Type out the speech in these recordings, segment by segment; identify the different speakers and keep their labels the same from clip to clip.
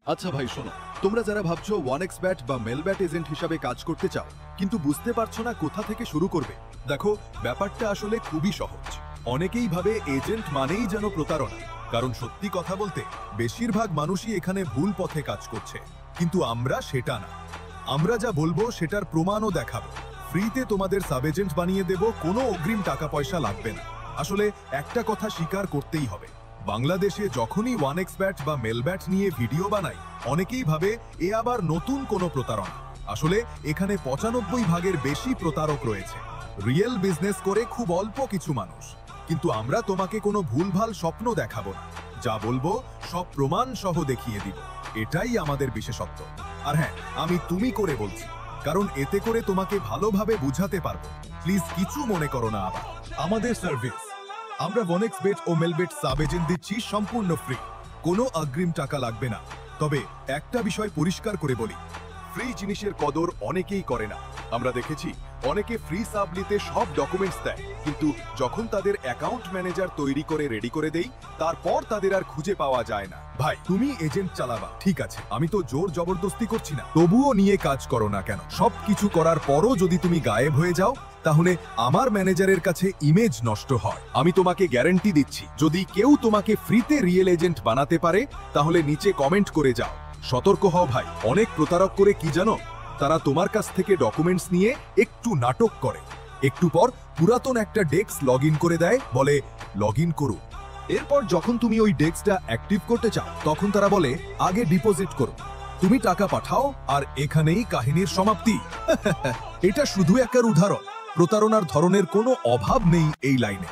Speaker 1: আচ্ছা ভাই শোনো, তোমরা যারা ভাবছো 1xBet বা মেলব্যাট এজেন্ট হিসাবে কাজ করতে চাও কিন্তু বুঝতে পারছো না কোথা থেকে শুরু করবে, দেখো ব্যাপারটা আসলে খুবই সহজ। অনেকেই ভাবে এজেন্ট মানেই যেন প্রতারণা, কারণ সত্যি কথা বলতে বেশিরভাগ মানুষই এখানে ভুল পথে কাজ করছে, কিন্তু আমরা সেটা না। আমরা যা বলবো সেটার প্রমাণও দেখাবো। ফ্রিতে তোমাদের সাব এজেন্ট বানিয়ে দেব, কোনো অগ্রিম টাকা পয়সা লাগবে না। আসলে একটা কথা স্বীকার করতেই হবে, বাংলাদেশে যখনই 1xBet বা মেলব্যাট নিয়ে ভিডিও বানাই অনেকেই ভাবে এ আবার নতুন কোনো প্রতারণা। আসলে এখানে 95 ভাগের বেশি প্রতারক রয়েছে। রিয়েল বিজনেস করে খুব অল্প কিছু মানুষ। কিন্তু আমরা তোমাকে কোনো ভুলভাল স্বপ্ন দেখাবো না, যা বলবো সব প্রমাণ সহ দেখিয়ে দিব। এটাই আমাদের বিশেষত্ব। আর হ্যাঁ, আমি তুমি করে বলছি, কারণ এতে করে তোমাকে ভালোভাবে বুঝাতে পারবো। প্লিজ কিছু মনে করো না। আবার আমাদের সার্ভিস, আমরা 1xBet ও মেলব্যাট সাব এজেন্ট দিচ্ছি সম্পূর্ণ ফ্রি, কোনো অগ্রিম টাকা লাগবে না। তবে একটা বিষয় পরিষ্কার করে বলি, ফ্রি জিনিসের কদর অনেকেই করে না। আমরা দেখেছি অনেকে ফ্রি সাব নিতে সব ডকুমেন্টস দেয়, কিন্তু যখন তাদের অ্যাকাউন্ট ম্যানেজার তৈরি করে রেডি করে দেই তারপর তাদের আর খুঁজে পাওয়া যায় না। ভাই তুমি এজেন্ট চালাবা ঠিক আছে, আমি তো জোর জবরদস্তি করছি না, তবুও নিয়ে কাজ করো না কেন? সবকিছু করার পরও যদি তুমি গায়েব হয়ে যাও তাহলে আমার ম্যানেজারের কাছে ইমেজ নষ্ট হয়। আমি তোমাকে গ্যারান্টি দিচ্ছি, যদি কেউ তোমাকে ফ্রিতে রিয়েল এজেন্ট বানাতে পারে তাহলে নিচে কমেন্ট করে যাও। সতর্ক হও ভাই, অনেক প্রতারক করে কি জানো, তারা তোমার কাছ থেকে ডকুমেন্টস নিয়ে একটু নাটক করে, একটু পর পুরাতন একটা ডেস্ক লগইন করে দেয়, বলে লগইন করুন। এরপর যখন তুমি ওই ডেস্কটা অ্যাক্টিভ করতে চাও তখন তারা বলে আগে ডিপোজিট করো, তুমি টাকা পাঠাও, আর এখানেই কাহিনীর সমাপ্তি। এটা শুধু একটা উদাহরণ, প্রতারণার ধরনের কোনো অভাব নেই এই লাইনে।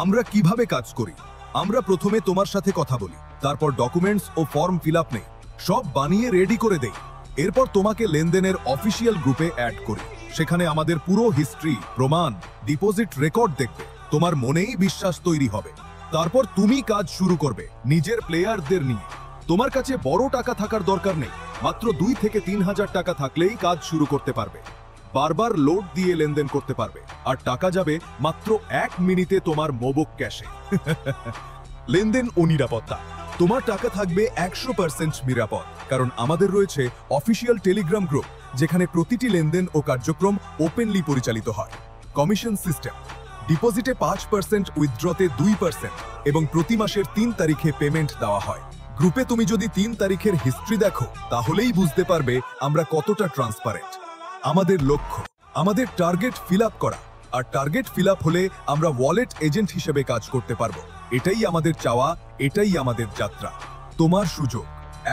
Speaker 1: আমরা কিভাবে কাজ করি, আমরা প্রথমে তোমার সাথে কথা বলি, তারপর ডকুমেন্টস ও ফর্ম ফিল আপ নেই, সব বানিয়ে রেডি করে দেই। এরপর তোমাকে লেনদেনের অফিসিয়াল গ্রুপে অ্যাড করি, সেখানে আমাদের পুরো হিস্ট্রি, প্রমাণ, ডিপোজিট রেকর্ড দেখবে। তোমার মনেই বিশ্বাস তৈরি হবে। তারপর তুমি কাজ শুরু করবে নিজের প্লেয়ারদের নিয়ে। তোমার কাছে বড় টাকা থাকার দরকার নেই, মাত্র 2 থেকে 3 হাজার টাকা থাকলেই কাজ শুরু করতে পারবে। বারবার লোড দিয়ে লেনদেন করতে পারবে, আর টাকা যাবে মাত্র 1 মিনিটে তোমার মোবাইল ক্যাশে। লেনদেন ও নিরাপত্তা, তোমার টাকা থাকবে 100% নিরাপদ, কারণ আমাদের রয়েছে অফিসিয়াল টেলিগ্রাম গ্রুপ, যেখানে প্রতিটি লেনদেন ও কার্যক্রম ওপেনলি পরিচালিত হয়। কমিশন সিস্টেম, ডিপোজিটে 5%, উইথড্রতে 2%, এবং প্রতি মাসের 3 তারিখে পেমেন্ট দেওয়া হয়। গ্রুপে তুমি যদি 3 তারিখের হিস্ট্রি দেখো তাহলেই বুঝতে পারবে আমরা কতটা ট্রান্সপারেন্ট। আমাদের লক্ষ্য, আমাদের টার্গেট ফিল আপ করা, আর টার্গেট ফিল আপ হলে আমরা ওয়ালেট এজেন্ট হিসেবে কাজ করতে পারবো। এটাই আমাদের চাওয়া, এটাই আমাদের যাত্রা। তোমার সুযোগ,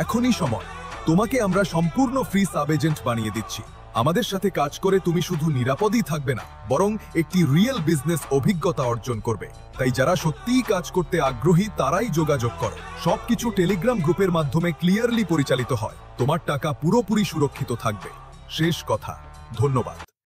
Speaker 1: এখনই সময়। তোমাকে আমরা সম্পূর্ণ ফ্রি সাব এজেন্ট বানিয়ে দিচ্ছি। আমাদের সাথে কাজ করে তুমি শুধু নিরাপদই থাকবে না, বরং একটি রিয়েল বিজনেস অভিজ্ঞতা অর্জন করবে। তাই যারা সত্যিই কাজ করতে আগ্রহী তারাই যোগাযোগ করো। সবকিছু টেলিগ্রাম গ্রুপের মাধ্যমে ক্লিয়ারলি পরিচালিত হয়। তোমার টাকা পুরোপুরি সুরক্ষিত থাকবে। শেষ কথা, ধন্যবাদ।